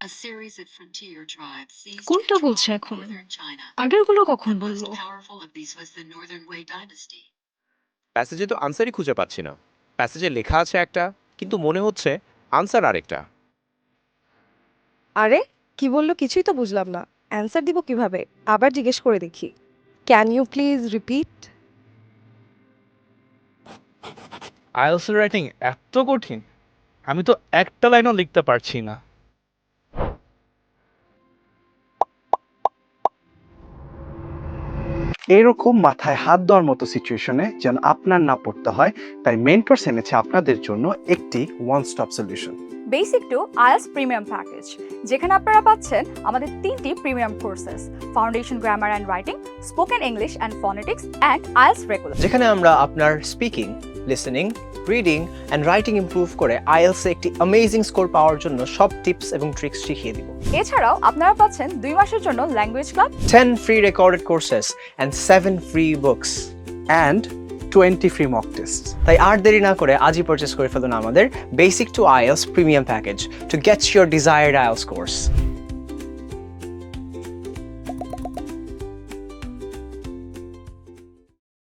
A series of frontier tribes seized কোনটা control বলছে of এখন? northern China. আগেরগুলো কখন The most বললো? powerful of these was the Northern Wei dynasty. প্যাসেজে তো আনসারই খুঁজে পাচ্ছি না। প্যাসেজে লেখা আছে একটা, কিন্তু মনে হচ্ছে আনসার আরেকটা। আরে কি বললো কিছুই তো বুঝলাম না। অ্যান্সার দিব কিভাবে? আবার জিজ্ঞেস করে দেখি। Can you please repeat? IELTS writing এত কঠিন, আমি তো একটা লাইনও লিখতে পারছি না। এরকম মাথায় হাত দেওয়ার মতো সিচুয়েশনে যেন আপনার না পড়তে হয়, তাই মেন্টরস এনেছে আপনাদের জন্য একটি one stop solution. Basic to IELTS premium package, যেখানে আপনারা পাচ্ছেন আমাদের 3টি premium courses, foundation grammar and writing, spoken English and phonetics and IELTS regular. যেখানে আমরা আপনার speaking, listening, reading and writing improve করে আইএলটিএস একটি অ্যামেজিং স্কোর পাওয়ার জন্য সব টিপস এবং ট্রিক্স শিখিয়ে দিব। এছাড়াও আপনারা পাচ্ছেন 2 মাসের জন্য language club, 10 free recorded courses and 7 free books. And 20 free mock test. তাই আর দেরি না করে আজই পারচেজ করে ফেলুন আমাদের basic to IELTS premium package to get your desired IELTS course.